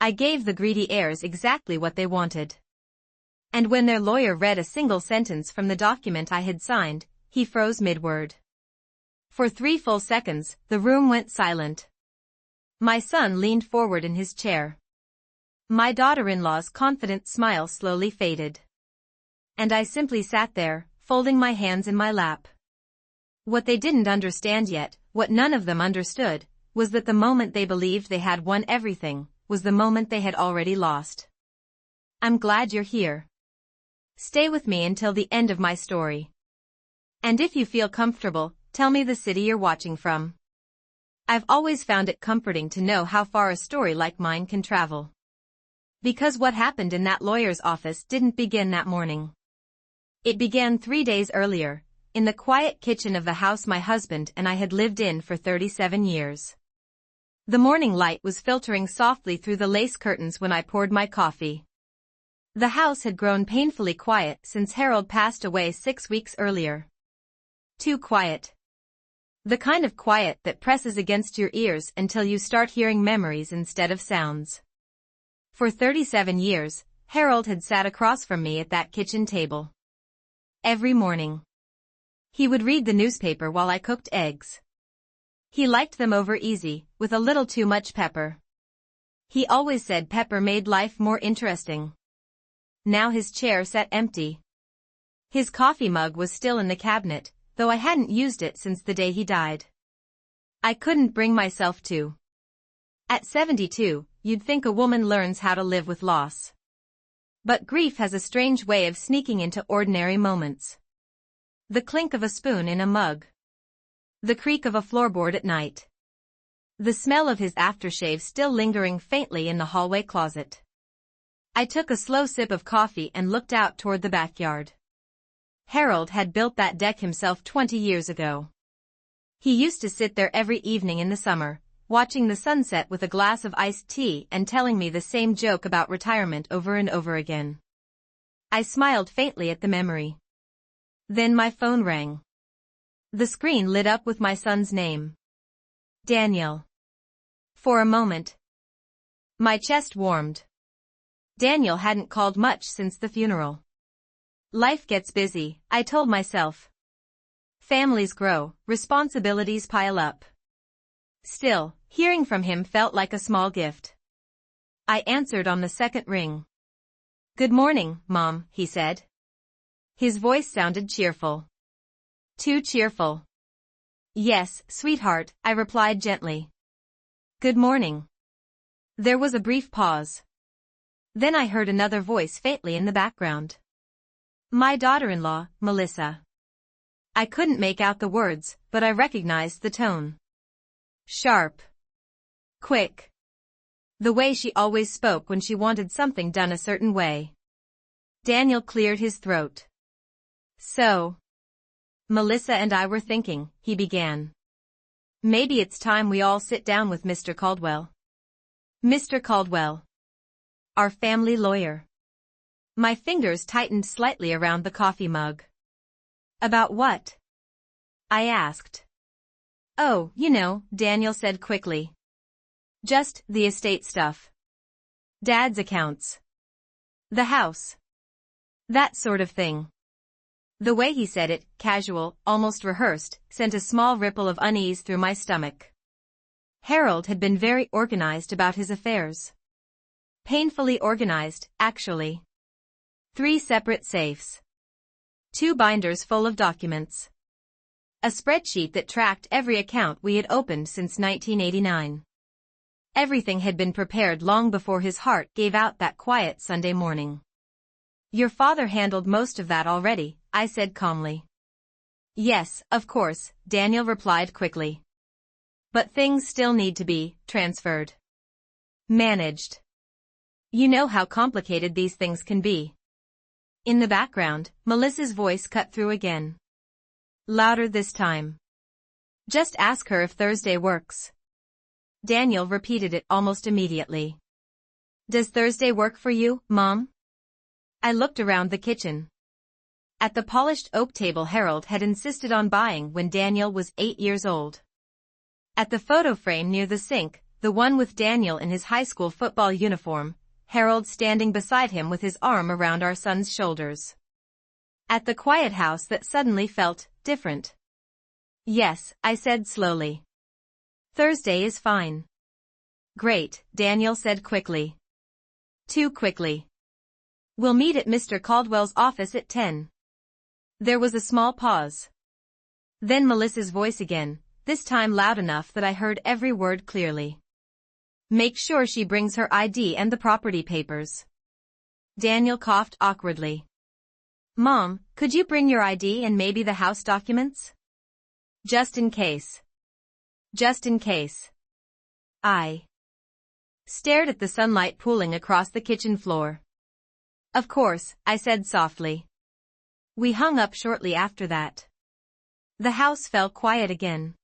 I gave the greedy heirs exactly what they wanted. And when their lawyer read a single sentence from the document I had signed, he froze mid-word. For 3 full seconds, the room went silent. My son leaned forward in his chair. My daughter-in-law's confident smile slowly faded. And I simply sat there, folding my hands in my lap. What they didn't understand yet, what none of them understood, was that the moment they believed they had won everything, was the moment they had already lost. I'm glad you're here. Stay with me until the end of my story. And if you feel comfortable, tell me the city you're watching from. I've always found it comforting to know how far a story like mine can travel. Because what happened in that lawyer's office didn't begin that morning. It began 3 days earlier, in the quiet kitchen of the house my husband and I had lived in for 37 years. The morning light was filtering softly through the lace curtains when I poured my coffee. The house had grown painfully quiet since Harold passed away 6 weeks earlier. Too quiet. The kind of quiet that presses against your ears until you start hearing memories instead of sounds. For 37 years, Harold had sat across from me at that kitchen table. Every morning. He would read the newspaper while I cooked eggs. He liked them over easy, with a little too much pepper. He always said pepper made life more interesting. Now his chair sat empty. His coffee mug was still in the cabinet, though I hadn't used it since the day he died. I couldn't bring myself to. At 72, you'd think a woman learns how to live with loss. But grief has a strange way of sneaking into ordinary moments. The clink of a spoon in a mug. The creak of a floorboard at night. The smell of his aftershave still lingering faintly in the hallway closet. I took a slow sip of coffee and looked out toward the backyard. Harold had built that deck himself 20 years ago. He used to sit there every evening in the summer, watching the sunset with a glass of iced tea and telling me the same joke about retirement over and over again. I smiled faintly at the memory. Then my phone rang. The screen lit up with my son's name. Daniel. For a moment, my chest warmed. Daniel hadn't called much since the funeral. Life gets busy, I told myself. Families grow, responsibilities pile up. Still, hearing from him felt like a small gift. I answered on the second ring. "Good morning, Mom," he said. His voice sounded cheerful. Too cheerful. "Yes, sweetheart," I replied gently. "Good morning." There was a brief pause. Then I heard another voice faintly in the background. My daughter-in-law, Melissa. I couldn't make out the words, but I recognized the tone. Sharp. Quick. The way she always spoke when she wanted something done a certain way. Daniel cleared his throat. "So, Melissa and I were thinking," he began. "Maybe it's time we all sit down with Mr. Caldwell." Mr. Caldwell. Our family lawyer. My fingers tightened slightly around the coffee mug. "About what?" I asked. "Oh, you know," Daniel said quickly. "Just the estate stuff. Dad's accounts. The house. That sort of thing." The way he said it, casual, almost rehearsed, sent a small ripple of unease through my stomach. Harold had been very organized about his affairs. Painfully organized, actually. 3 separate safes. 2 binders full of documents. A spreadsheet that tracked every account we had opened since 1989. Everything had been prepared long before his heart gave out that quiet Sunday morning. "Your father handled most of that already," I said calmly. "Yes, of course," Daniel replied quickly. "But things still need to be transferred. Managed. You know how complicated these things can be." In the background, Melissa's voice cut through again. Louder this time. "Just ask her if Thursday works." Daniel repeated it almost immediately. "Does Thursday work for you, Mom?" I looked around the kitchen. At the polished oak table Harold had insisted on buying when Daniel was 8 years old. At the photo frame near the sink, the one with Daniel in his high school football uniform, Harold standing beside him with his arm around our son's shoulders. At the quiet house that suddenly felt different. Yes, I said slowly. Thursday is fine. Great, Daniel said quickly. Too quickly. We'll meet at Mr. Caldwell's office at 10. There was a small pause. Then Melissa's voice again, this time loud enough that I heard every word clearly. Make sure she brings her ID and the property papers. Daniel coughed awkwardly. Mom, could you bring your ID and maybe the house documents? Just in case. Just in case. I stared at the sunlight pooling across the kitchen floor. Of course, I said softly. We hung up shortly after that. The house fell quiet again.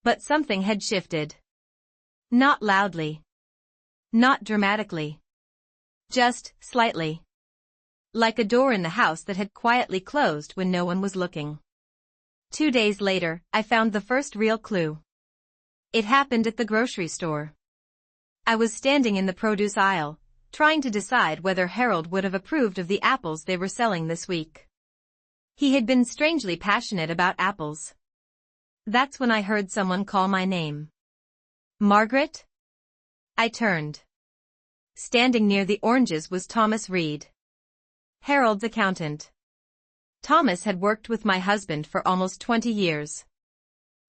But something had shifted. Not loudly. Not dramatically. Just slightly. Like a door in the house that had quietly closed when no one was looking. 2 days later, I found the first real clue. It happened at the grocery store. I was standing in the produce aisle, trying to decide whether Harold would have approved of the apples they were selling this week. He had been strangely passionate about apples. That's when I heard someone call my name. Margaret? I turned. Standing near the oranges was Thomas Reed, Harold's accountant. Thomas had worked with my husband for almost 20 years.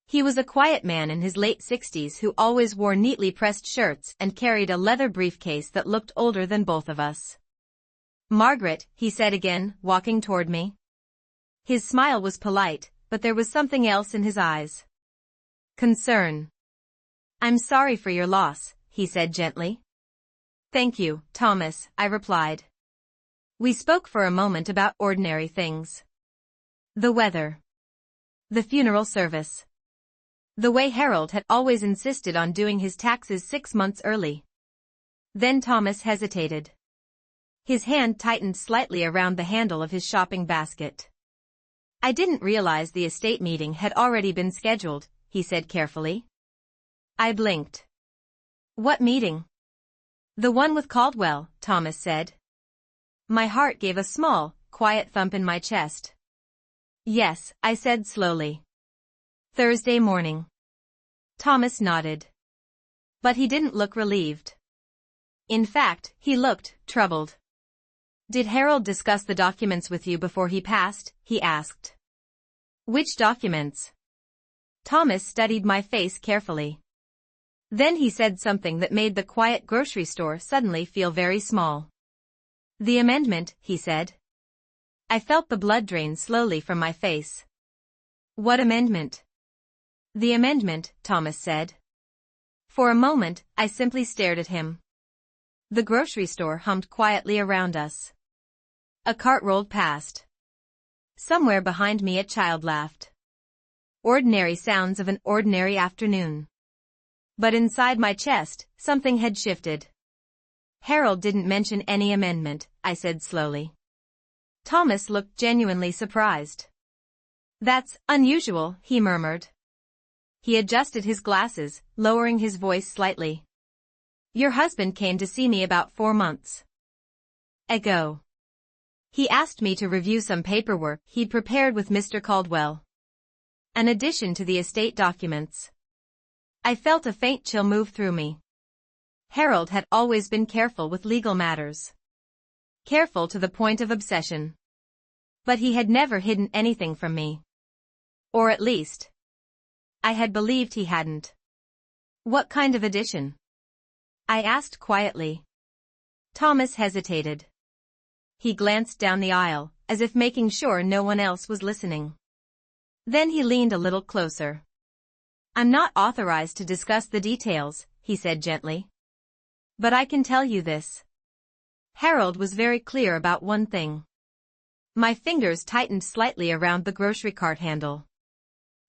He was a quiet man in his late 60s who always wore neatly pressed shirts and carried a leather briefcase that looked older than both of us. Margaret, he said again, walking toward me. His smile was polite, but there was something else in his eyes. Concern. I'm sorry for your loss, he said gently. Thank you, Thomas, I replied. We spoke for a moment about ordinary things. The weather. The funeral service. The way Harold had always insisted on doing his taxes 6 months early. Then Thomas hesitated. His hand tightened slightly around the handle of his shopping basket. I didn't realize the estate meeting had already been scheduled, he said carefully. I blinked. What meeting? The one with Caldwell, Thomas said. My heart gave a small, quiet thump in my chest. Yes, I said slowly. Thursday morning. Thomas nodded. But he didn't look relieved. In fact, he looked troubled. Did Harold discuss the documents with you before he passed? He asked. Which documents? Thomas studied my face carefully. Then he said something that made the quiet grocery store suddenly feel very small. The amendment, he said. I felt the blood drain slowly from my face. What amendment? The amendment, Thomas said. For a moment, I simply stared at him. The grocery store hummed quietly around us. A cart rolled past. Somewhere behind me a child laughed. Ordinary sounds of an ordinary afternoon. But inside my chest, something had shifted. Harold didn't mention any amendment, I said slowly. Thomas looked genuinely surprised. That's unusual, he murmured. He adjusted his glasses, lowering his voice slightly. Your husband came to see me about 4 months ago. He asked me to review some paperwork he'd prepared with Mr. Caldwell. An addition to the estate documents. I felt a faint chill move through me. Harold had always been careful with legal matters. Careful to the point of obsession. But he had never hidden anything from me. Or at least, I had believed he hadn't. What kind of addition? I asked quietly. Thomas hesitated. He glanced down the aisle, as if making sure no one else was listening. Then he leaned a little closer. I'm not authorized to discuss the details, he said gently. But I can tell you this. Harold was very clear about one thing. My fingers tightened slightly around the grocery cart handle.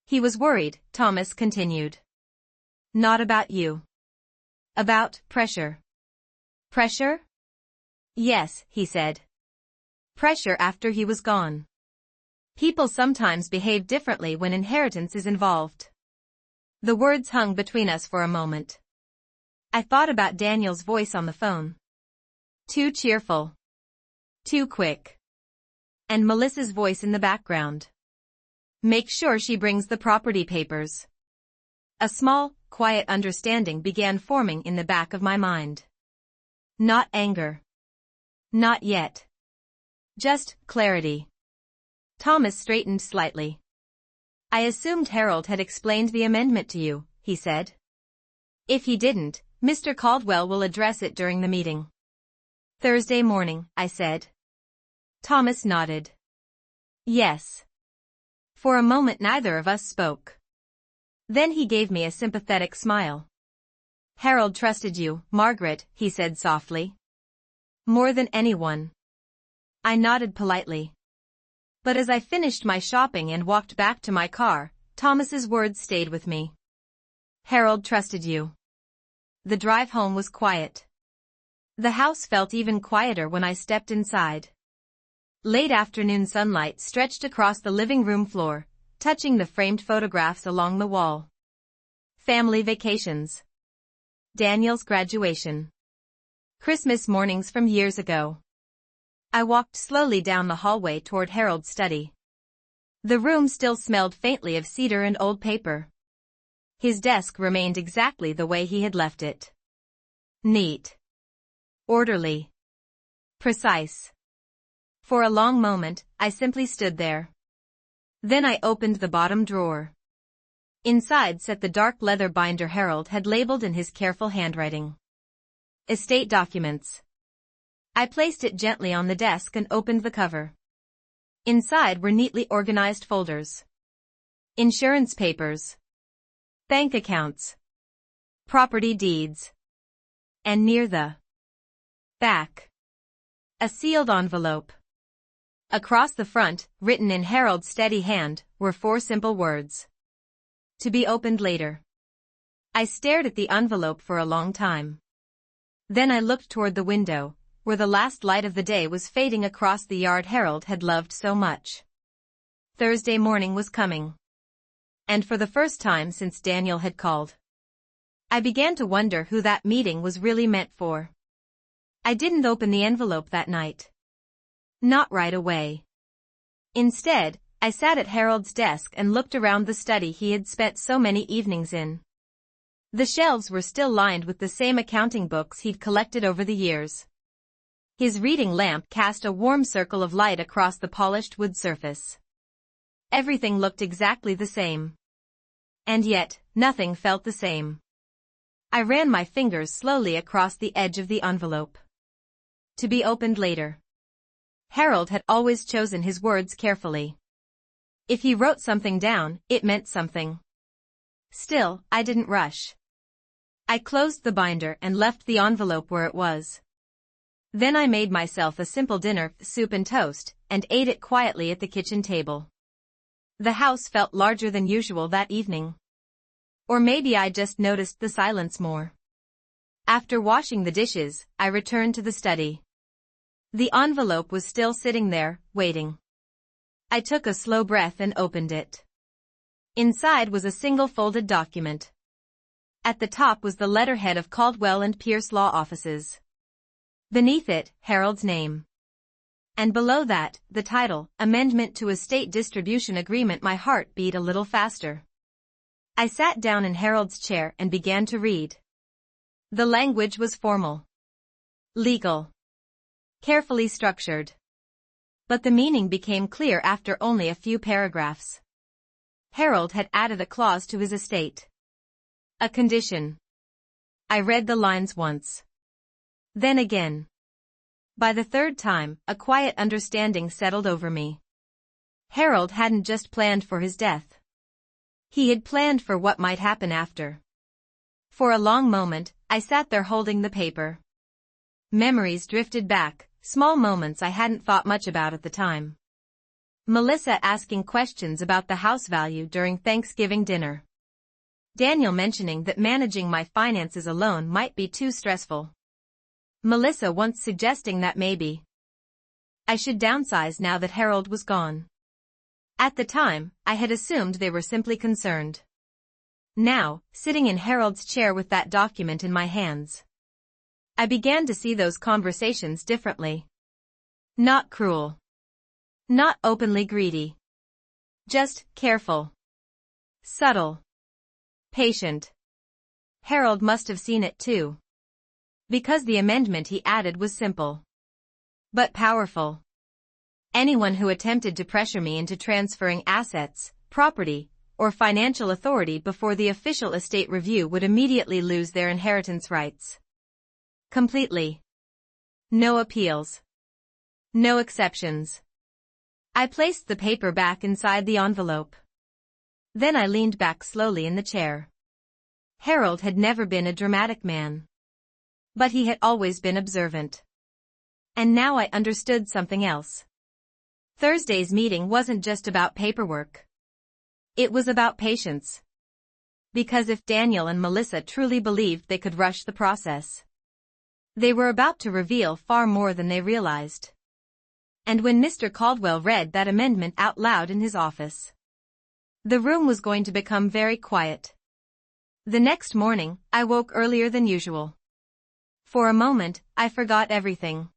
He was worried, Thomas continued. Not about you. About pressure. Pressure? Yes, he said. Pressure after he was gone. People sometimes behave differently when inheritance is involved. The words hung between us for a moment. I thought about Daniel's voice on the phone. Too cheerful. Too quick. And Melissa's voice in the background. Make sure she brings the property papers. A small, quiet understanding began forming in the back of my mind. Not anger. Not yet. Just clarity. Thomas straightened slightly. I assumed Harold had explained the amendment to you, he said. If he didn't, Mr. Caldwell will address it during the meeting. Thursday morning, I said. Thomas nodded. Yes. For a moment neither of us spoke. Then he gave me a sympathetic smile. Harold trusted you, Margaret, he said softly. More than anyone. I nodded politely. But as I finished my shopping and walked back to my car, Thomas's words stayed with me. Harold trusted you. The drive home was quiet. The house felt even quieter when I stepped inside. Late afternoon sunlight stretched across the living room floor, touching the framed photographs along the wall. Family vacations. Daniel's graduation. Christmas mornings from years ago. I walked slowly down the hallway toward Harold's study. The room still smelled faintly of cedar and old paper. His desk remained exactly the way he had left it. Neat. Orderly. Precise. For a long moment, I simply stood there. Then I opened the bottom drawer. Inside sat the dark leather binder Harold had labeled in his careful handwriting. Estate documents. I placed it gently on the desk and opened the cover. Inside were neatly organized folders. Insurance papers. Bank accounts. Property deeds. And near the back, a sealed envelope. Across the front, written in Harold's steady hand, were 4 simple words. To be opened later. I stared at the envelope for a long time. Then I looked toward the window, where the last light of the day was fading across the yard Harold had loved so much. Thursday morning was coming. And for the first time since Daniel had called, I began to wonder who that meeting was really meant for. I didn't open the envelope that night. Not right away. Instead, I sat at Harold's desk and looked around the study he had spent so many evenings in. The shelves were still lined with the same accounting books he'd collected over the years. His reading lamp cast a warm circle of light across the polished wood surface. Everything looked exactly the same. And yet, nothing felt the same. I ran my fingers slowly across the edge of the envelope. To be opened later. Harold had always chosen his words carefully. If he wrote something down, it meant something. Still, I didn't rush. I closed the binder and left the envelope where it was. Then I made myself a simple dinner, soup and toast, and ate it quietly at the kitchen table. The house felt larger than usual that evening. Or maybe I just noticed the silence more. After washing the dishes, I returned to the study. The envelope was still sitting there, waiting. I took a slow breath and opened it. Inside was a single folded document. At the top was the letterhead of Caldwell and Pierce Law Offices. Beneath it, Harold's name. And below that, the title, Amendment to Estate Distribution Agreement. My heart beat a little faster. I sat down in Harold's chair and began to read. The language was formal. Legal. Carefully structured. But the meaning became clear after only a few paragraphs. Harold had added a clause to his estate. A condition. I read the lines once. Then again. By the third time, a quiet understanding settled over me. Harold hadn't just planned for his death. He had planned for what might happen after. For a long moment, I sat there holding the paper. Memories drifted back, small moments I hadn't thought much about at the time. Melissa asking questions about the house value during Thanksgiving dinner. Daniel mentioning that managing my finances alone might be too stressful. Melissa once suggesting that maybe I should downsize now that Harold was gone. At the time, I had assumed they were simply concerned. Now, sitting in Harold's chair with that document in my hands, I began to see those conversations differently. Not cruel. Not openly greedy. Just careful. Subtle. Patient. Harold must have seen it too. Because the amendment he added was simple. But powerful. Anyone who attempted to pressure me into transferring assets, property, or financial authority before the official estate review would immediately lose their inheritance rights. Completely. No appeals. No exceptions. I placed the paper back inside the envelope. Then I leaned back slowly in the chair. Harold had never been a dramatic man. But he had always been observant. And now I understood something else. Thursday's meeting wasn't just about paperwork. It was about patience. Because if Daniel and Melissa truly believed they could rush the process, they were about to reveal far more than they realized. And when Mr. Caldwell read that amendment out loud in his office, the room was going to become very quiet. The next morning, I woke earlier than usual. For a moment, I forgot everything.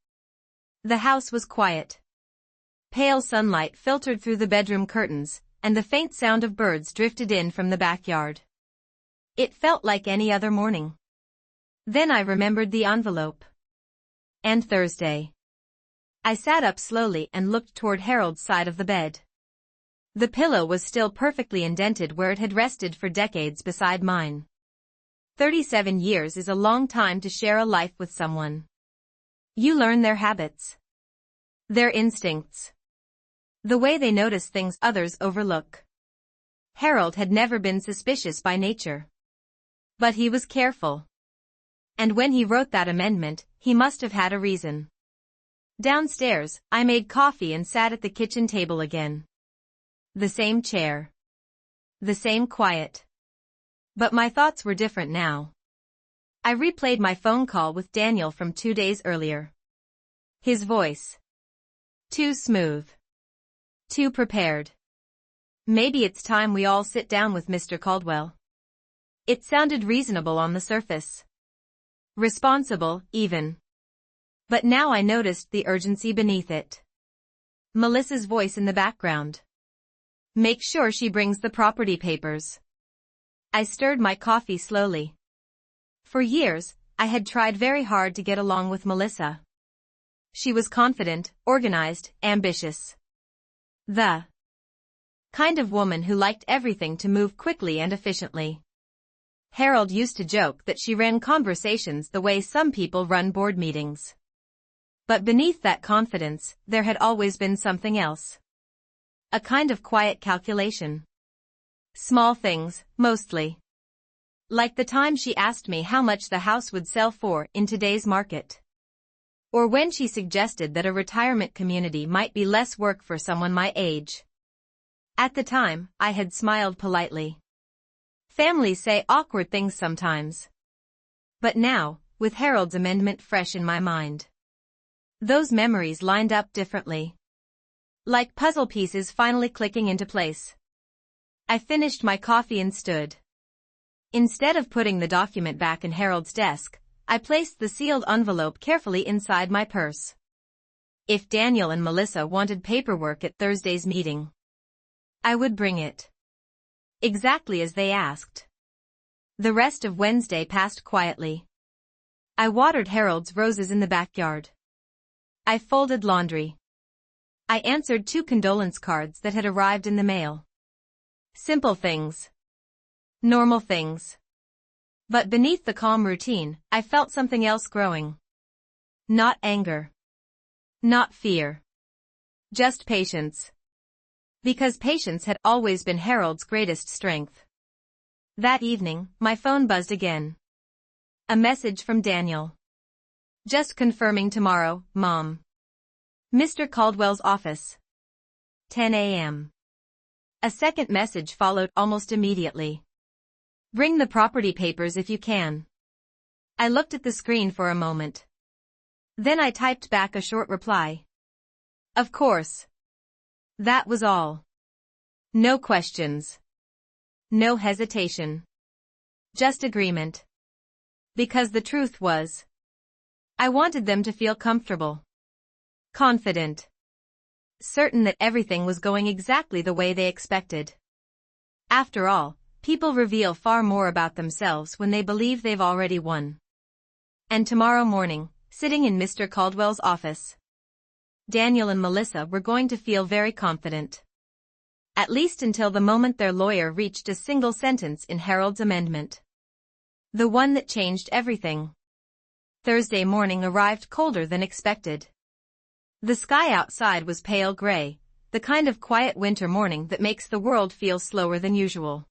The house was quiet. Pale sunlight filtered through the bedroom curtains, and the faint sound of birds drifted in from the backyard. It felt like any other morning. Then I remembered the envelope. And Thursday. I sat up slowly and looked toward Harold's side of the bed. The pillow was still perfectly indented where it had rested for decades beside mine. 37 years is a long time to share a life with someone. You learn their habits. Their instincts. The way they notice things others overlook. Harold had never been suspicious by nature. But he was careful. And when he wrote that amendment, he must have had a reason. Downstairs, I made coffee and sat at the kitchen table again. The same chair. The same quiet. But my thoughts were different now. I replayed my phone call with Daniel from 2 days earlier. His voice. Too smooth. Too prepared. Maybe it's time we all sit down with Mr. Caldwell. It sounded reasonable on the surface. Responsible, even. But now I noticed the urgency beneath it. Melissa's voice in the background. Make sure she brings the property papers. I stirred my coffee slowly. For years, I had tried very hard to get along with Melissa. She was confident, organized, ambitious. The kind of woman who liked everything to move quickly and efficiently. Harold used to joke that she ran conversations the way some people run board meetings. But beneath that confidence, there had always been something else. A kind of quiet calculation. Small things, mostly. Like the time she asked me how much the house would sell for in today's market. Or when she suggested that a retirement community might be less work for someone my age. At the time, I had smiled politely. Families say awkward things sometimes. But now, with Harold's amendment fresh in my mind, those memories lined up differently. Like puzzle pieces finally clicking into place. I finished my coffee and stood. Instead of putting the document back in Harold's desk, I placed the sealed envelope carefully inside my purse. If Daniel and Melissa wanted paperwork at Thursday's meeting, I would bring it. Exactly as they asked. The rest of Wednesday passed quietly. I watered Harold's roses in the backyard. I folded laundry. I answered 2 condolence cards that had arrived in the mail. Simple things. Normal things. But beneath the calm routine, I felt something else growing. Not anger. Not fear. Just patience. Because patience had always been Harold's greatest strength. That evening, my phone buzzed again. A message from Daniel. Just confirming tomorrow, Mom. Mr. Caldwell's office. 10 a.m. A second message followed almost immediately. Bring the property papers if you can. I looked at the screen for a moment. Then I typed back a short reply. Of course. That was all. No questions. No hesitation. Just agreement. Because the truth was, I wanted them to feel comfortable, confident, certain that everything was going exactly the way they expected. After all, people reveal far more about themselves when they believe they've already won. And tomorrow morning, sitting in Mr. Caldwell's office, Daniel and Melissa were going to feel very confident. At least until the moment their lawyer reached a single sentence in Harold's amendment. The one that changed everything. Thursday morning arrived colder than expected. The sky outside was pale gray, the kind of quiet winter morning that makes the world feel slower than usual.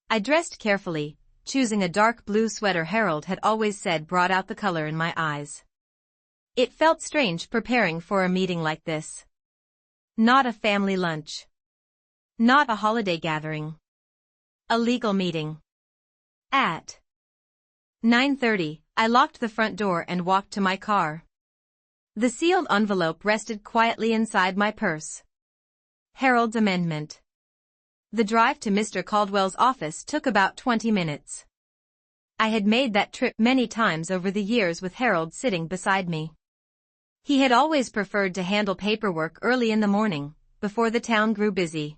I dressed carefully, choosing a dark blue sweater Harold had always said brought out the color in my eyes. It felt strange preparing for a meeting like this. Not a family lunch. Not a holiday gathering. A legal meeting. At 9:30, I locked the front door and walked to my car. The sealed envelope rested quietly inside my purse. Harold's amendment. The drive to Mr. Caldwell's office took about 20 minutes. I had made that trip many times over the years with Harold sitting beside me. He had always preferred to handle paperwork early in the morning, before the town grew busy.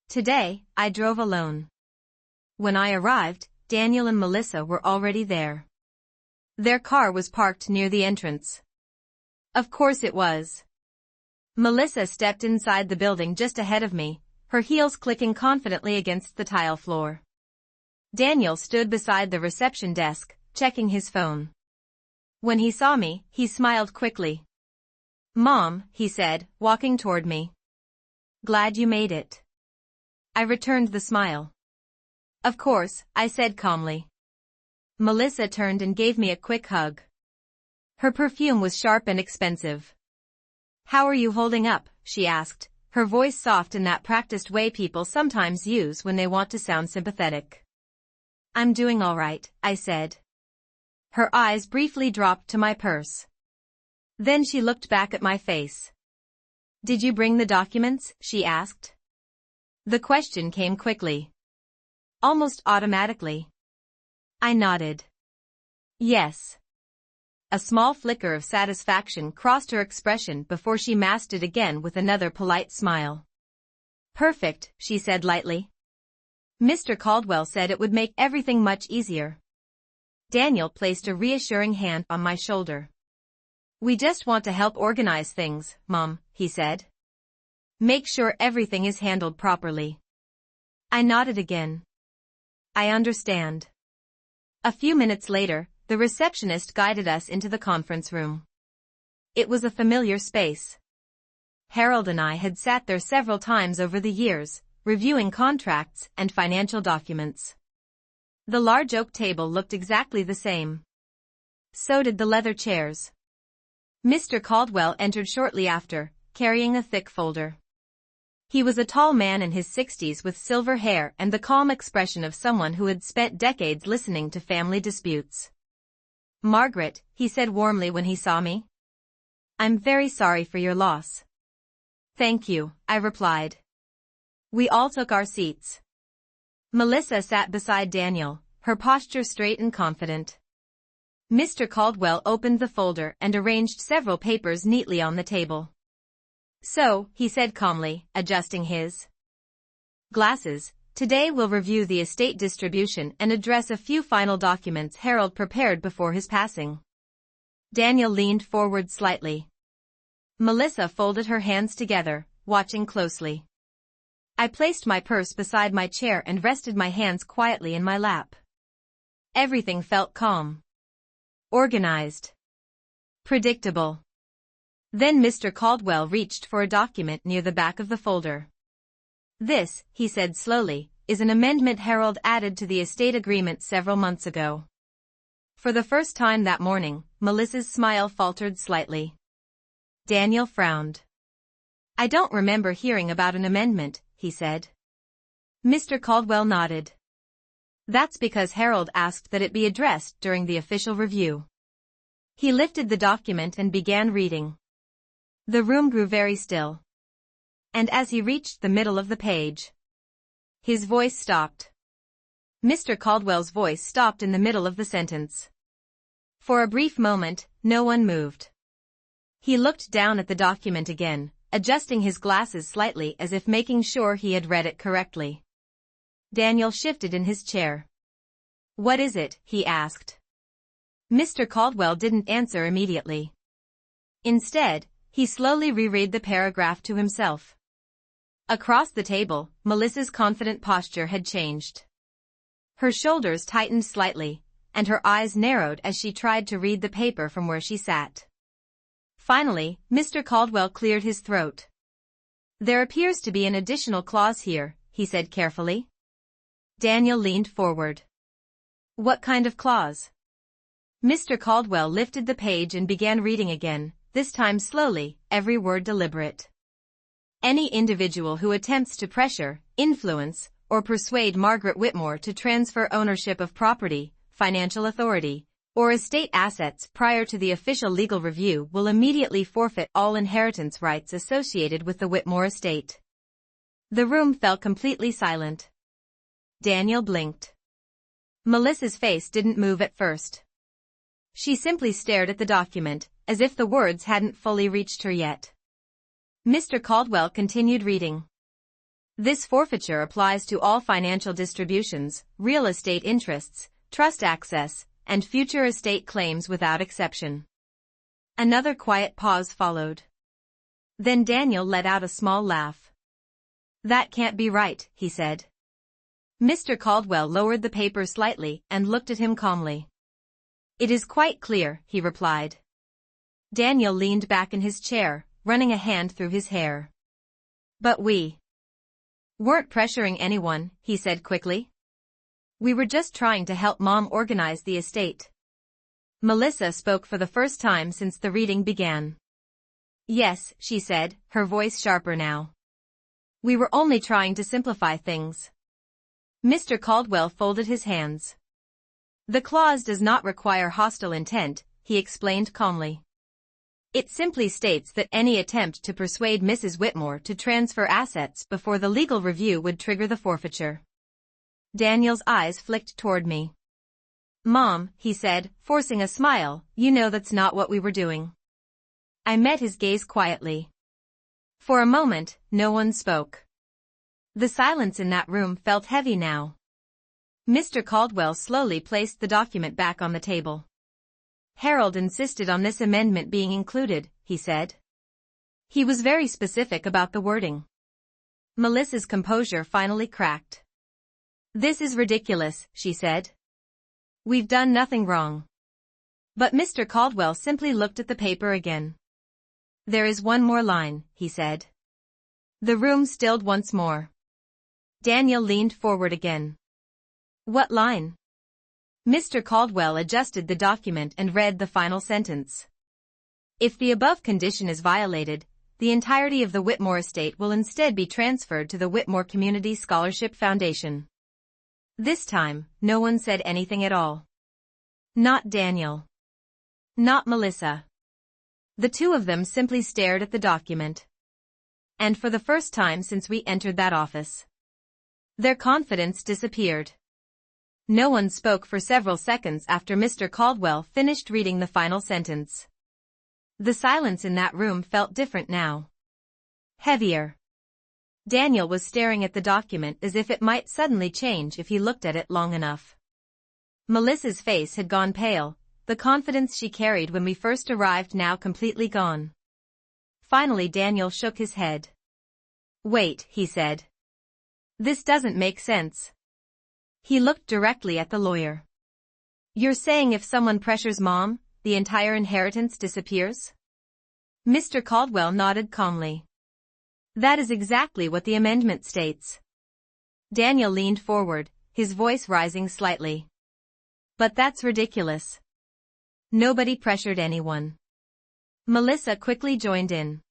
Today, I drove alone. When I arrived, Daniel and Melissa were already there. Their car was parked near the entrance. Of course it was. Melissa stepped inside the building just ahead of me, her heels clicking confidently against the tile floor. Daniel stood beside the reception desk, checking his phone. When he saw me, he smiled quickly. "Mom," he said, walking toward me. "Glad you made it." I returned the smile. "Of course," I said calmly. Melissa turned and gave me a quick hug. Her perfume was sharp and expensive. "How are you holding up?" she asked, her voice soft in that practiced way people sometimes use when they want to sound sympathetic. "I'm doing all right," I said. Her eyes briefly dropped to my purse. Then she looked back at my face. "Did you bring the documents?" she asked. The question came quickly. Almost automatically. I nodded. Yes. A small flicker of satisfaction crossed her expression before she masked it again with another polite smile. "Perfect," she said lightly. "Mr. Caldwell said it would make everything much easier." Daniel placed a reassuring hand on my shoulder. "We just want to help organize things, Mom," he said. "Make sure everything is handled properly." I nodded again. "I understand." A few minutes later, the receptionist guided us into the conference room. It was a familiar space. Harold and I had sat there several times over the years, reviewing contracts and financial documents. The large oak table looked exactly the same. So did the leather chairs. Mr. Caldwell entered shortly after, carrying a thick folder. He was a tall man in his 60s with silver hair and the calm expression of someone who had spent decades listening to family disputes. "Margaret," he said warmly when he saw me. "I'm very sorry for your loss." "Thank you," I replied. We all took our seats. Melissa sat beside Daniel, her posture straight and confident. Mr. Caldwell opened the folder and arranged several papers neatly on the table. "So," he said calmly, adjusting his glasses, "today we'll review the estate distribution and address a few final documents Harold prepared before his passing." Daniel leaned forward slightly. Melissa folded her hands together, watching closely. I placed my purse beside my chair and rested my hands quietly in my lap. Everything felt calm. Organized. Predictable. Then Mr. Caldwell reached for a document near the back of the folder. "This," he said slowly, "is an amendment Harold added to the estate agreement several months ago." For the first time that morning, Melissa's smile faltered slightly. Daniel frowned. "I don't remember hearing about an amendment," he said. Mr. Caldwell nodded. "That's because Harold asked that it be addressed during the official review." He lifted the document and began reading. The room grew very still. And as he reached the middle of the page, his voice stopped. Mr. Caldwell's voice stopped in the middle of the sentence. For a brief moment, no one moved. He looked down at the document again, adjusting his glasses slightly as if making sure he had read it correctly. Daniel shifted in his chair. "What is it?" he asked. Mr. Caldwell didn't answer immediately. Instead, he slowly reread the paragraph to himself. Across the table, Melissa's confident posture had changed. Her shoulders tightened slightly, and her eyes narrowed as she tried to read the paper from where she sat. Finally, Mr. Caldwell cleared his throat. "There appears to be an additional clause here," he said carefully. Daniel leaned forward. "What kind of clause?" Mr. Caldwell lifted the page and began reading again, this time slowly, every word deliberate. "Any individual who attempts to pressure, influence, or persuade Margaret Whitmore to transfer ownership of property, financial authority, or estate assets prior to the official legal review will immediately forfeit all inheritance rights associated with the Whitmore estate." The room fell completely silent. Daniel blinked. Melissa's face didn't move at first. She simply stared at the document, as if the words hadn't fully reached her yet. Mr. Caldwell continued reading. "This forfeiture applies to all financial distributions, real estate interests, trust access, and future estate claims without exception." Another quiet pause followed. Then Daniel let out a small laugh. "That can't be right," he said. Mr. Caldwell lowered the paper slightly and looked at him calmly. "It is quite clear," he replied. Daniel leaned back in his chair, running a hand through his hair. "But we weren't pressuring anyone," he said quickly. "We were just trying to help Mom organize the estate." Melissa spoke for the first time since the reading began. "Yes," she said, her voice sharper now. "We were only trying to simplify things." Mr. Caldwell folded his hands. "The clause does not require hostile intent," he explained calmly. "It simply states that any attempt to persuade Mrs. Whitmore to transfer assets before the legal review would trigger the forfeiture." Daniel's eyes flicked toward me. "Mom," he said, forcing a smile, "you know that's not what we were doing." I met his gaze quietly. For a moment, no one spoke. The silence in that room felt heavy now. Mr. Caldwell slowly placed the document back on the table. "Harold insisted on this amendment being included," he said. "He was very specific about the wording." Melissa's composure finally cracked. "This is ridiculous," she said. "We've done nothing wrong." But Mr. Caldwell simply looked at the paper again. "There is one more line," he said. The room stilled once more. Daniel leaned forward again. "What line?" Mr. Caldwell adjusted the document and read the final sentence. "If the above condition is violated, the entirety of the Whitmore estate will instead be transferred to the Whitmore Community Scholarship Foundation." This time, no one said anything at all. Not Daniel. Not Melissa. The two of them simply stared at the document. And for the first time since we entered that office, their confidence disappeared. No one spoke for several seconds after Mr. Caldwell finished reading the final sentence. The silence in that room felt different now. Heavier. Daniel was staring at the document as if it might suddenly change if he looked at it long enough. Melissa's face had gone pale, the confidence she carried when we first arrived now completely gone. Finally Daniel shook his head. "Wait," he said. "This doesn't make sense." He looked directly at the lawyer. "You're saying if someone pressures Mom, the entire inheritance disappears?" Mr. Caldwell nodded calmly. "That is exactly what the amendment states." Daniel leaned forward, his voice rising slightly. "But that's ridiculous. Nobody pressured anyone." Melissa quickly joined in.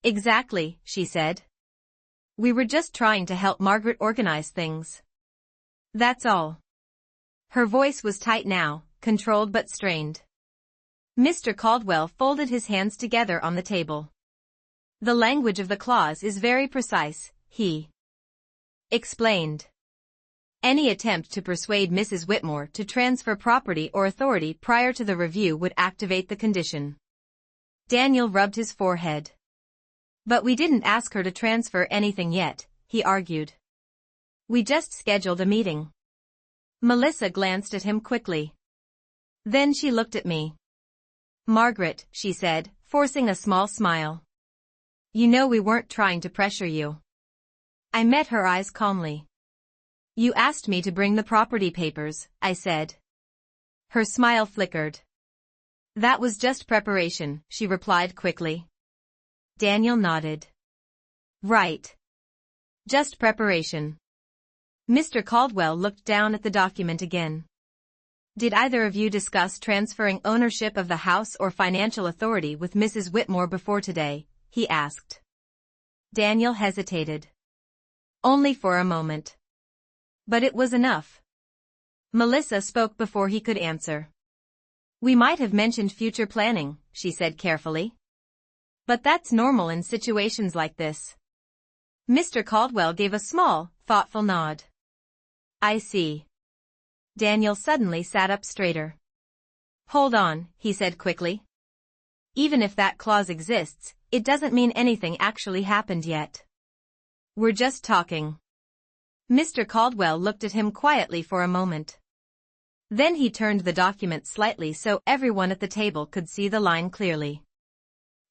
"Exactly," she said. "We were just trying to help Margaret organize things. That's all." Her voice was tight now, controlled but strained. Mr. Caldwell folded his hands together on the table. "The language of the clause is very precise," he explained. Any attempt to persuade Mrs. Whitmore to transfer property or authority prior to the review would activate the condition. Daniel rubbed his forehead. But we didn't ask her to transfer anything yet, he argued. We just scheduled a meeting. Melissa glanced at him quickly. Then she looked at me. Margaret, she said, forcing a small smile. You know we weren't trying to pressure you. I met her eyes calmly. You asked me to bring the property papers, I said. Her smile flickered. That was just preparation, she replied quickly. Daniel nodded. Right. Just preparation. Mr. Caldwell looked down at the document again. Did either of you discuss transferring ownership of the house or financial authority with Mrs. Whitmore before today? He asked. Daniel hesitated. Only for a moment. But it was enough. Melissa spoke before he could answer. We might have mentioned future planning, she said carefully. But that's normal in situations like this. Mr. Caldwell gave a small, thoughtful nod. I see. Daniel suddenly sat up straighter. Hold on, he said quickly. Even if that clause exists, it doesn't mean anything actually happened yet. We're just talking. Mr. Caldwell looked at him quietly for a moment. Then he turned the document slightly so everyone at the table could see the line clearly.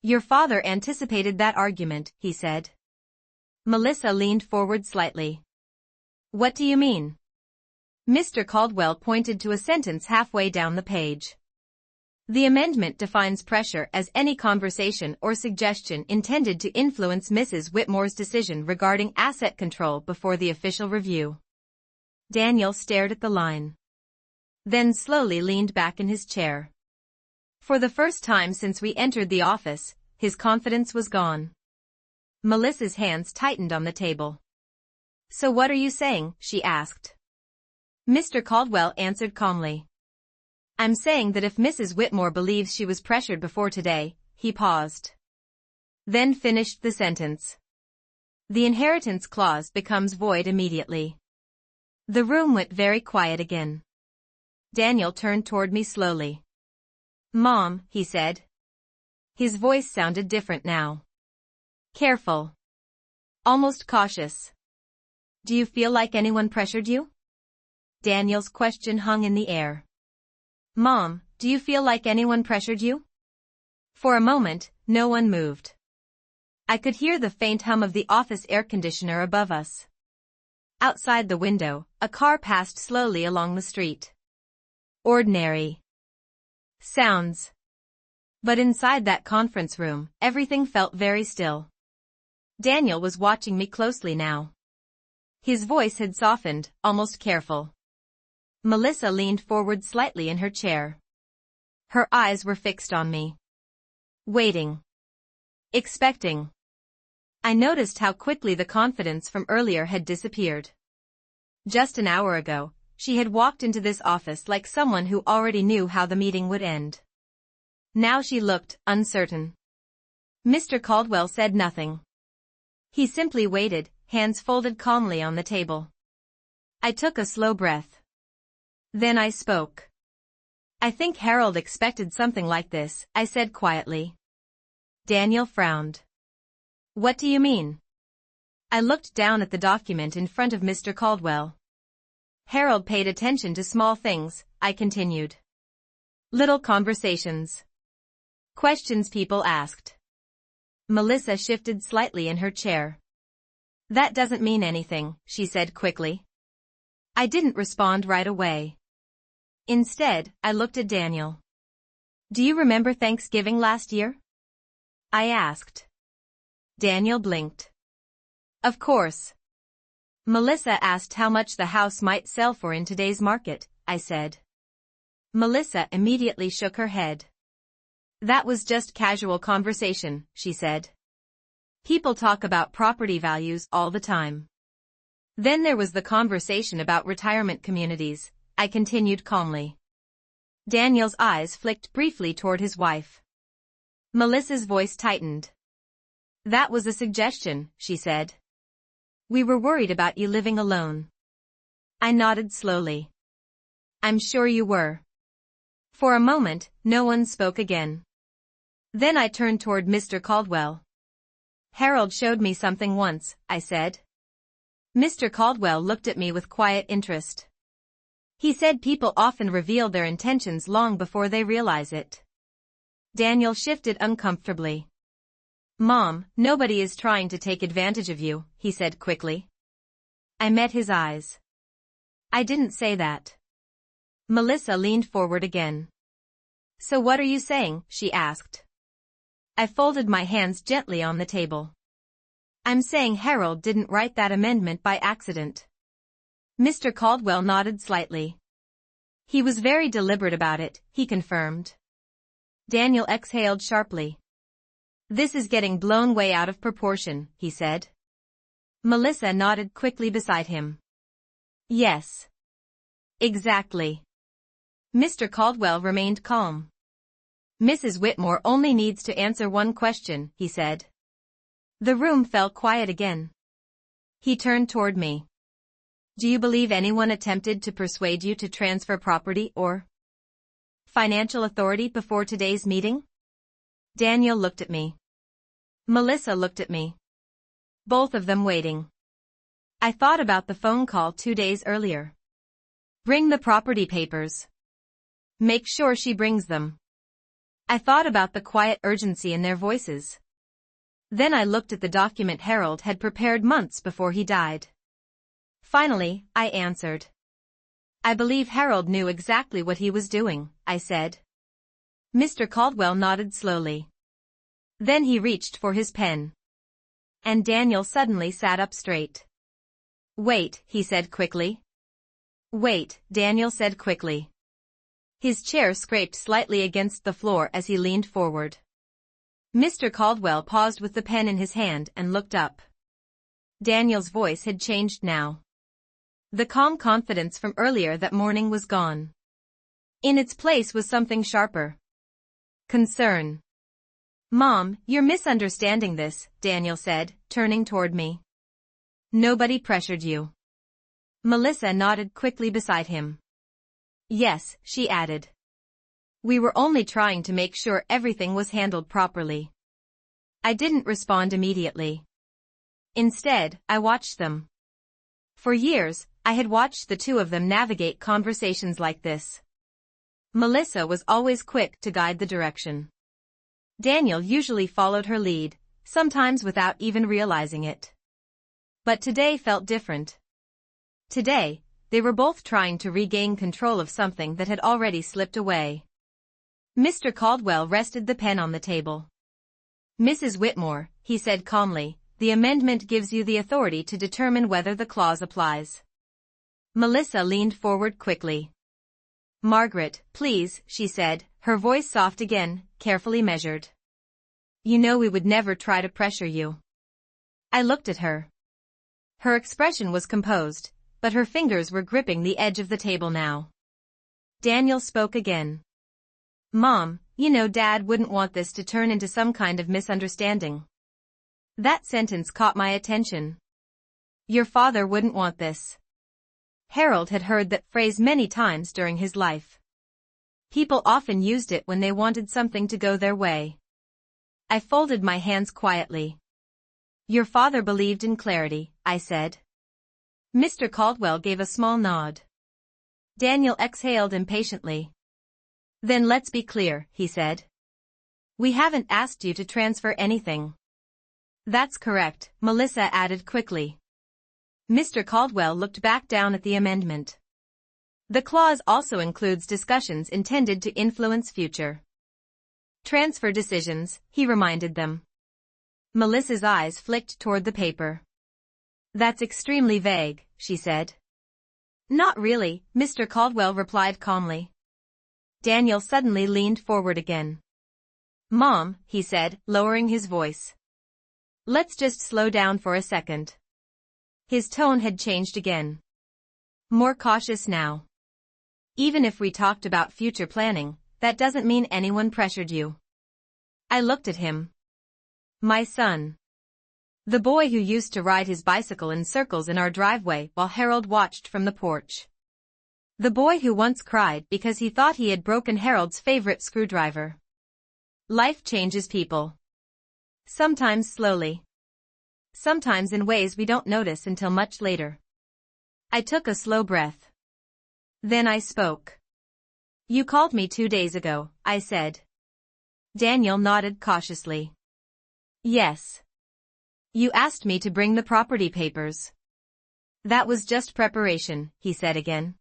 Your father anticipated that argument, he said. Melissa leaned forward slightly. What do you mean? Mr. Caldwell pointed to a sentence halfway down the page. The amendment defines pressure as any conversation or suggestion intended to influence Mrs. Whitmore's decision regarding asset control before the official review. Daniel stared at the line. Then slowly leaned back in his chair. For the first time since we entered the office, his confidence was gone. Melissa's hands tightened on the table. So what are you saying? She asked. Mr. Caldwell answered calmly. I'm saying that if Mrs. Whitmore believes she was pressured before today, he paused. Then finished the sentence. The inheritance clause becomes void immediately. The room went very quiet again. Daniel turned toward me slowly. Mom, he said. His voice sounded different now. Careful. Almost cautious. Do you feel like anyone pressured you? Daniel's question hung in the air. Mom, do you feel like anyone pressured you? For a moment, no one moved. I could hear the faint hum of the office air conditioner above us. Outside the window, a car passed slowly along the street. Ordinary sounds. But inside that conference room, everything felt very still. Daniel was watching me closely now. His voice had softened, almost careful. Melissa leaned forward slightly in her chair. Her eyes were fixed on me. Waiting. Expecting. I noticed how quickly the confidence from earlier had disappeared. Just an hour ago, she had walked into this office like someone who already knew how the meeting would end. Now she looked uncertain. Mr. Caldwell said nothing. He simply waited, hands folded calmly on the table. I took a slow breath. Then I spoke. I think Harold expected something like this, I said quietly. Daniel frowned. What do you mean? I looked down at the document in front of Mr. Caldwell. Harold paid attention to small things, I continued. Little conversations. Questions people asked. Melissa shifted slightly in her chair. That doesn't mean anything, she said quickly. I didn't respond right away. Instead, I looked at Daniel. Do you remember Thanksgiving last year? I asked. Daniel blinked. Of course. Melissa asked how much the house might sell for in today's market, I said. Melissa immediately shook her head. That was just casual conversation, she said. People talk about property values all the time. Then there was the conversation about retirement communities, I continued calmly. Daniel's eyes flicked briefly toward his wife. Melissa's voice tightened. That was a suggestion, she said. We were worried about you living alone. I nodded slowly. I'm sure you were. For a moment, no one spoke again. Then I turned toward Mr. Caldwell. Harold showed me something once, I said. Mr. Caldwell looked at me with quiet interest. He said people often reveal their intentions long before they realize it. Daniel shifted uncomfortably. Mom, nobody is trying to take advantage of you, he said quickly. I met his eyes. I didn't say that. Melissa leaned forward again. So what are you saying? She asked. I folded my hands gently on the table. I'm saying Harold didn't write that amendment by accident. Mr. Caldwell nodded slightly. He was very deliberate about it, he confirmed. Daniel exhaled sharply. This is getting blown way out of proportion, he said. Melissa nodded quickly beside him. Yes. Exactly. Mr. Caldwell remained calm. Mrs. Whitmore only needs to answer one question, he said. The room fell quiet again. He turned toward me. Do you believe anyone attempted to persuade you to transfer property or financial authority before today's meeting? Daniel looked at me. Melissa looked at me. Both of them waiting. I thought about the phone call 2 days earlier. Bring the property papers. Make sure she brings them. I thought about the quiet urgency in their voices. Then I looked at the document Harold had prepared months before he died. Finally, I answered. I believe Harold knew exactly what he was doing, I said. Mr. Caldwell nodded slowly. Then he reached for his pen. And Daniel suddenly sat up straight. Wait, he said quickly. Wait, Daniel said quickly. His chair scraped slightly against the floor as he leaned forward. Mr. Caldwell paused with the pen in his hand and looked up. Daniel's voice had changed now. The calm confidence from earlier that morning was gone. In its place was something sharper. Concern. Mom, you're misunderstanding this, Daniel said, turning toward me. Nobody pressured you. Melissa nodded quickly beside him. Yes, she added. We were only trying to make sure everything was handled properly. I didn't respond immediately. Instead, I watched them. For years, I had watched the two of them navigate conversations like this. Melissa was always quick to guide the direction. Daniel usually followed her lead, sometimes without even realizing it. But today felt different. Today, they were both trying to regain control of something that had already slipped away. Mr. Caldwell rested the pen on the table. Mrs. Whitmore, he said calmly, the amendment gives you the authority to determine whether the clause applies. Melissa leaned forward quickly. Margaret, please, she said, her voice soft again, carefully measured. You know we would never try to pressure you. I looked at her. Her expression was composed, but her fingers were gripping the edge of the table now. Daniel spoke again. Mom, you know Dad wouldn't want this to turn into some kind of misunderstanding. That sentence caught my attention. Your father wouldn't want this. Harold had heard that phrase many times during his life. People often used it when they wanted something to go their way. I folded my hands quietly. Your father believed in clarity, I said. Mr. Caldwell gave a small nod. Daniel exhaled impatiently. Then let's be clear, he said. We haven't asked you to transfer anything. That's correct, Melissa added quickly. Mr. Caldwell looked back down at the amendment. The clause also includes discussions intended to influence future transfer decisions, he reminded them. Melissa's eyes flicked toward the paper. That's extremely vague, she said. Not really, Mr. Caldwell replied calmly. Daniel suddenly leaned forward again. Mom, he said, lowering his voice. Let's just slow down for a second. His tone had changed again. More cautious now. Even if we talked about future planning, that doesn't mean anyone pressured you. I looked at him. My son. The boy who used to ride his bicycle in circles in our driveway while Harold watched from the porch. The boy who once cried because he thought he had broken Harold's favorite screwdriver. Life changes people. Sometimes slowly. Sometimes in ways we don't notice until much later. I took a slow breath. Then I spoke. You called me 2 days ago, I said. Daniel nodded cautiously. Yes. You asked me to bring the property papers. That was just preparation, he said again.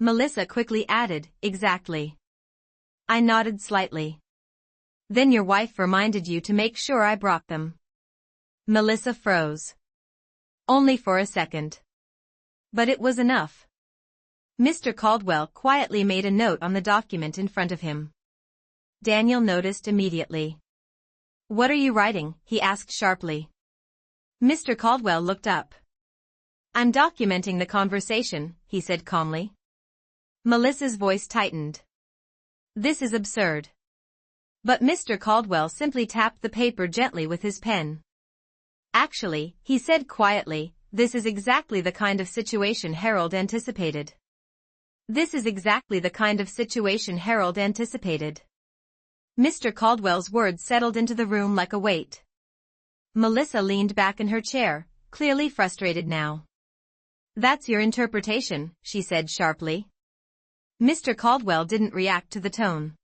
Melissa quickly added, exactly. I nodded slightly. Then your wife reminded you to make sure I brought them. Melissa froze. Only for a second. But it was enough. Mr. Caldwell quietly made a note on the document in front of him. Daniel noticed immediately. What are you writing? He asked sharply. Mr. Caldwell looked up. I'm documenting the conversation, he said calmly. Melissa's voice tightened. This is absurd. But Mr. Caldwell simply tapped the paper gently with his pen. Actually, he said quietly, this is exactly the kind of situation Harold anticipated. This is exactly the kind of situation Harold anticipated. Mr. Caldwell's words settled into the room like a weight. Melissa leaned back in her chair, clearly frustrated now. That's your interpretation, she said sharply. Mr. Caldwell didn't react to the tone.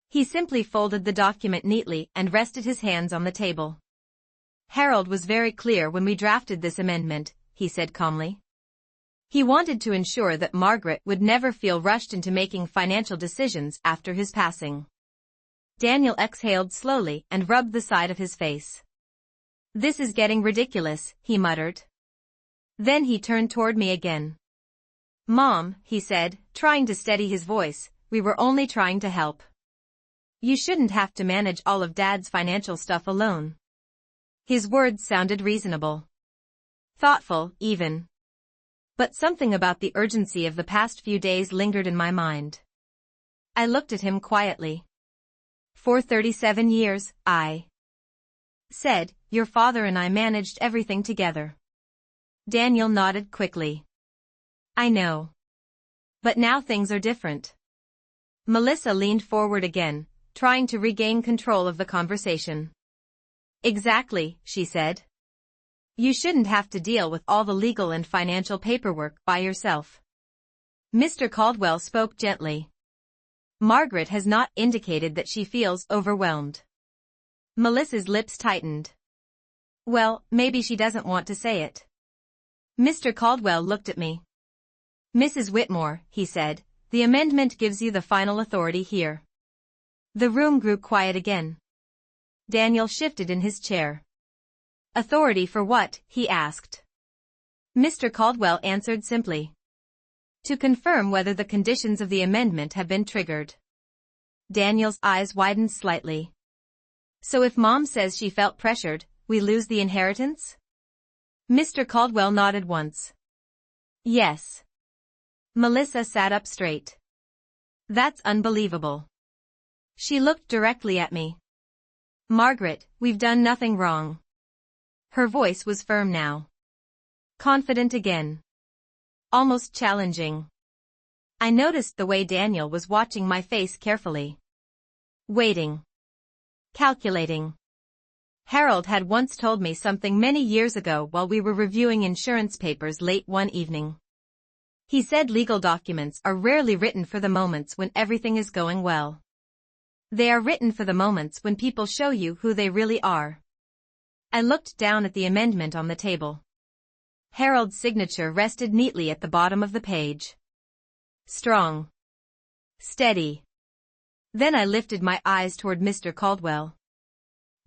He simply folded the document neatly and rested his hands on the table. Harold was very clear when we drafted this amendment, he said calmly. He wanted to ensure that Margaret would never feel rushed into making financial decisions after his passing. Daniel exhaled slowly and rubbed the side of his face. This is getting ridiculous, he muttered. Then he turned toward me again. Mom, he said, trying to steady his voice, we were only trying to help. You shouldn't have to manage all of Dad's financial stuff alone. His words sounded reasonable. Thoughtful, even. But something about the urgency of the past few days lingered in my mind. I looked at him quietly. For 37 years, I said, your father and I managed everything together. Daniel nodded quickly. I know. But now things are different. Melissa leaned forward again, trying to regain control of the conversation. Exactly, she said. You shouldn't have to deal with all the legal and financial paperwork by yourself. Mr. Caldwell spoke gently. Margaret has not indicated that she feels overwhelmed. Melissa's lips tightened. Well, maybe she doesn't want to say it. Mr. Caldwell looked at me. Mrs. Whitmore, he said, the amendment gives you the final authority here. The room grew quiet again. Daniel shifted in his chair. Authority for what? He asked. Mr. Caldwell answered simply. To confirm whether the conditions of the amendment have been triggered. Daniel's eyes widened slightly. So if Mom says she felt pressured, we lose the inheritance? Mr. Caldwell nodded once. Yes. Melissa sat up straight. That's unbelievable. She looked directly at me. Margaret, we've done nothing wrong. Her voice was firm now. Confident again. Almost challenging. I noticed the way Daniel was watching my face carefully. Waiting. Calculating. Harold had once told me something many years ago while we were reviewing insurance papers late one evening. He said legal documents are rarely written for the moments when everything is going well. They are written for the moments when people show you who they really are. I looked down at the amendment on the table. Harold's signature rested neatly at the bottom of the page. Strong. Steady. Then I lifted my eyes toward Mr. Caldwell.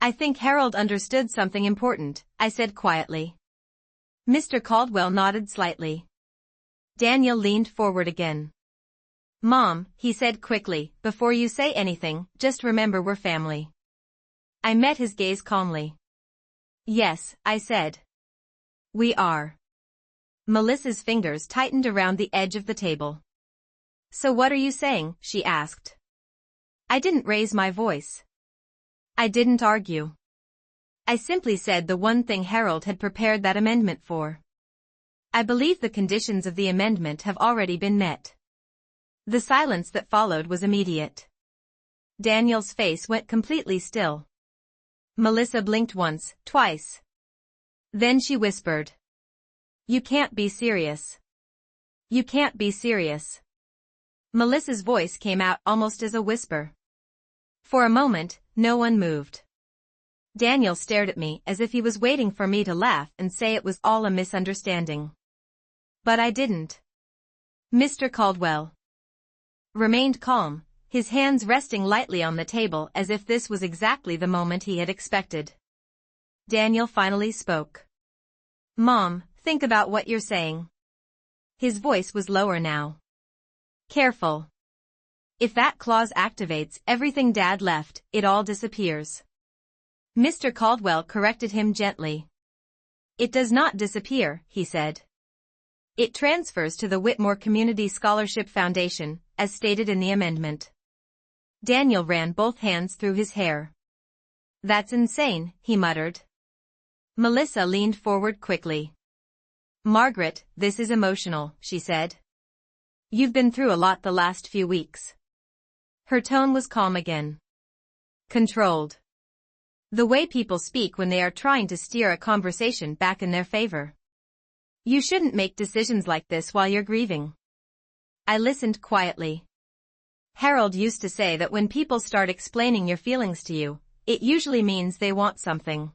I think Harold understood something important, I said quietly. Mr. Caldwell nodded slightly. Daniel leaned forward again. Mom, he said quickly, before you say anything, just remember we're family. I met his gaze calmly. Yes, I said. We are. Melissa's fingers tightened around the edge of the table. So what are you saying? She asked. I didn't raise my voice. I didn't argue. I simply said the one thing Harold had prepared that amendment for. I believe the conditions of the amendment have already been met. The silence that followed was immediate. Daniel's face went completely still. Melissa blinked once, twice. Then she whispered. You can't be serious. You can't be serious. Melissa's voice came out almost as a whisper. For a moment, no one moved. Daniel stared at me as if he was waiting for me to laugh and say it was all a misunderstanding. But I didn't. Mr. Caldwell remained calm, his hands resting lightly on the table as if this was exactly the moment he had expected. Daniel finally spoke. Mom, think about what you're saying. His voice was lower now. Careful. If that clause activates everything Dad left, it all disappears. Mr. Caldwell corrected him gently. It does not disappear, he said. It transfers to the Whitmore Community Scholarship Foundation, as stated in the amendment. Daniel ran both hands through his hair. That's insane, he muttered. Melissa leaned forward quickly. Margaret, this is emotional, she said. You've been through a lot the last few weeks. Her tone was calm again. Controlled. The way people speak when they are trying to steer a conversation back in their favor. You shouldn't make decisions like this while you're grieving. I listened quietly. Harold used to say that when people start explaining your feelings to you, it usually means they want something.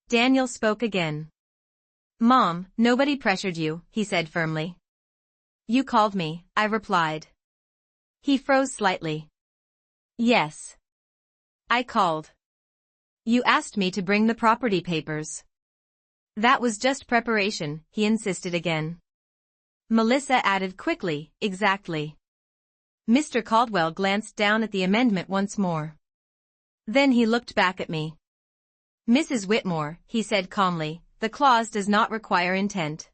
Daniel spoke again. Mom, nobody pressured you, he said firmly. You called me, I replied. He froze slightly. Yes. I called. You asked me to bring the property papers. That was just preparation, he insisted again. Melissa added quickly, exactly. Mr. Caldwell glanced down at the amendment once more. Then he looked back at me. Mrs. Whitmore, he said calmly, the clause does not require intent.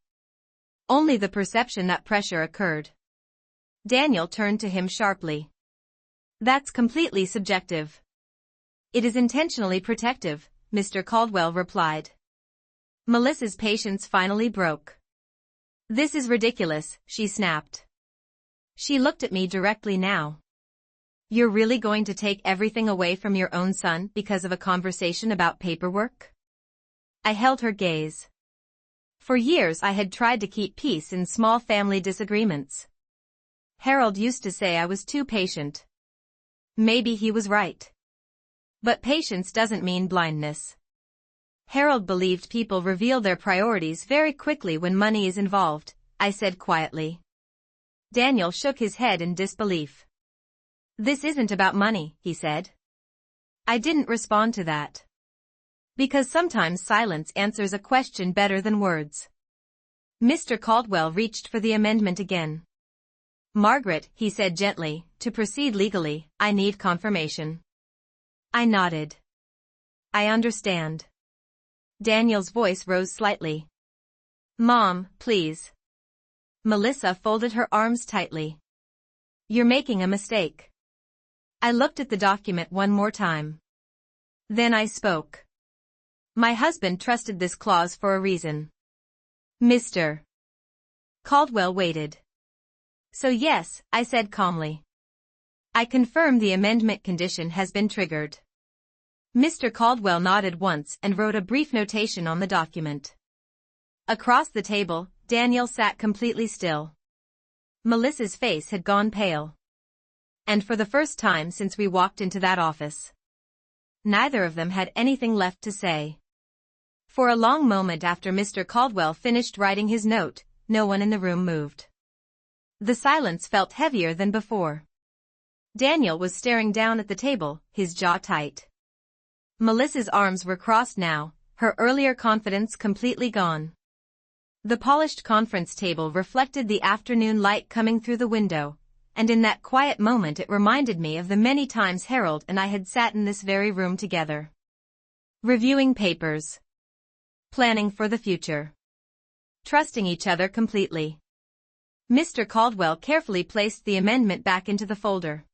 Only the perception that pressure occurred. Daniel turned to him sharply. That's completely subjective. It is intentionally protective, Mr. Caldwell replied. Melissa's patience finally broke. This is ridiculous, she snapped. She looked at me directly now. You're really going to take everything away from your own son because of a conversation about paperwork? I held her gaze. For years I had tried to keep peace in small family disagreements. Harold used to say I was too patient. Maybe he was right. But patience doesn't mean blindness. Harold believed people reveal their priorities very quickly when money is involved, I said quietly. Daniel shook his head in disbelief. This isn't about money, he said. I didn't respond to that. Because sometimes silence answers a question better than words. Mr. Caldwell reached for the amendment again. Margaret, he said gently, to proceed legally, I need confirmation. I nodded. I understand. Daniel's voice rose slightly. Mom, please. Melissa folded her arms tightly. You're making a mistake. I looked at the document one more time. Then I spoke. My husband trusted this clause for a reason. Mr. Caldwell waited. So yes, I said calmly. I confirm the amendment condition has been triggered. Mr. Caldwell nodded once and wrote a brief notation on the document. Across the table, Daniel sat completely still. Melissa's face had gone pale. And for the first time since we walked into that office, neither of them had anything left to say. For a long moment after Mr. Caldwell finished writing his note, no one in the room moved. The silence felt heavier than before. Daniel was staring down at the table, his jaw tight. Melissa's arms were crossed now, her earlier confidence completely gone. The polished conference table reflected the afternoon light coming through the window, and in that quiet moment it reminded me of the many times Harold and I had sat in this very room together. Reviewing papers. Planning for the future. Trusting each other completely. Mr. Caldwell carefully placed the amendment back into the folder.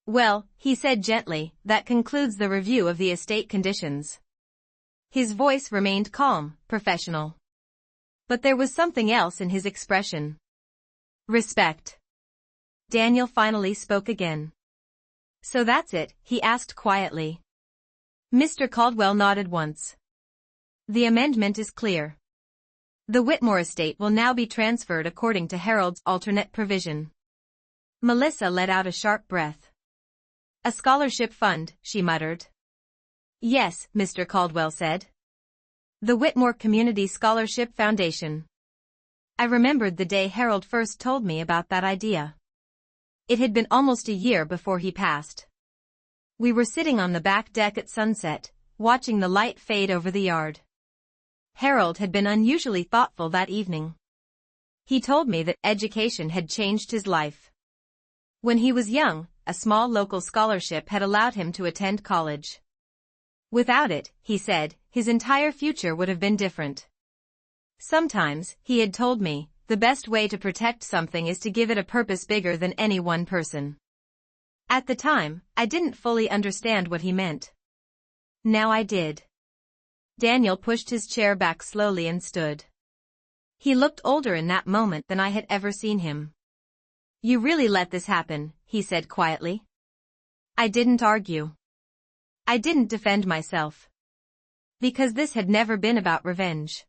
Well, he said gently, that concludes the review of the estate conditions. His voice remained calm, professional. But there was something else in his expression. Respect. Daniel finally spoke again. So that's it, he asked quietly. Mr. Caldwell nodded once. The amendment is clear. The Whitmore estate will now be transferred according to Harold's alternate provision. Melissa let out a sharp breath. A scholarship fund, she muttered. Yes, Mr. Caldwell said. The Whitmore Community Scholarship Foundation. I remembered the day Harold first told me about that idea. It had been almost a year before he passed. We were sitting on the back deck at sunset, watching the light fade over the yard. Harold had been unusually thoughtful that evening. He told me that education had changed his life. When he was young, a small local scholarship had allowed him to attend college. Without it, he said, his entire future would have been different. Sometimes, he had told me, the best way to protect something is to give it a purpose bigger than any one person. At the time, I didn't fully understand what he meant. Now I did. Daniel pushed his chair back slowly and stood. He looked older in that moment than I had ever seen him. You really let this happen, he said quietly. I didn't argue. I didn't defend myself. Because this had never been about revenge.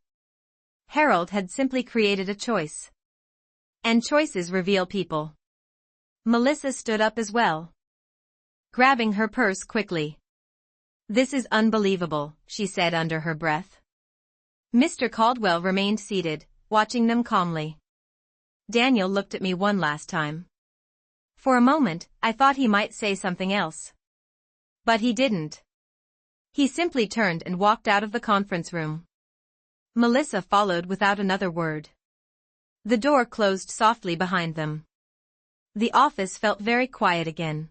Harold had simply created a choice. And choices reveal people. Melissa stood up as well, grabbing her purse quickly. This is unbelievable, she said under her breath. Mr. Caldwell remained seated, watching them calmly. Daniel looked at me one last time. For a moment, I thought he might say something else. But he didn't. He simply turned and walked out of the conference room. Melissa followed without another word. The door closed softly behind them. The office felt very quiet again.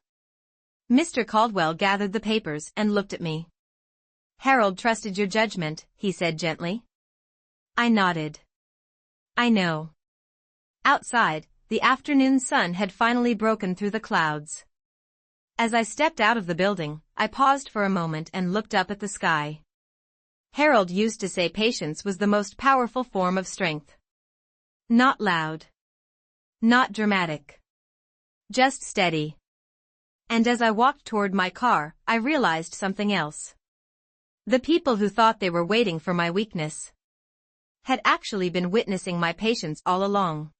Mr. Caldwell gathered the papers and looked at me. Harold trusted your judgment, he said gently. I nodded. I know. Outside, the afternoon sun had finally broken through the clouds. As I stepped out of the building, I paused for a moment and looked up at the sky. Harold used to say patience was the most powerful form of strength. Not loud. Not dramatic. Just steady. And as I walked toward my car, I realized something else. The people who thought they were waiting for my weakness had actually been witnessing my patience all along.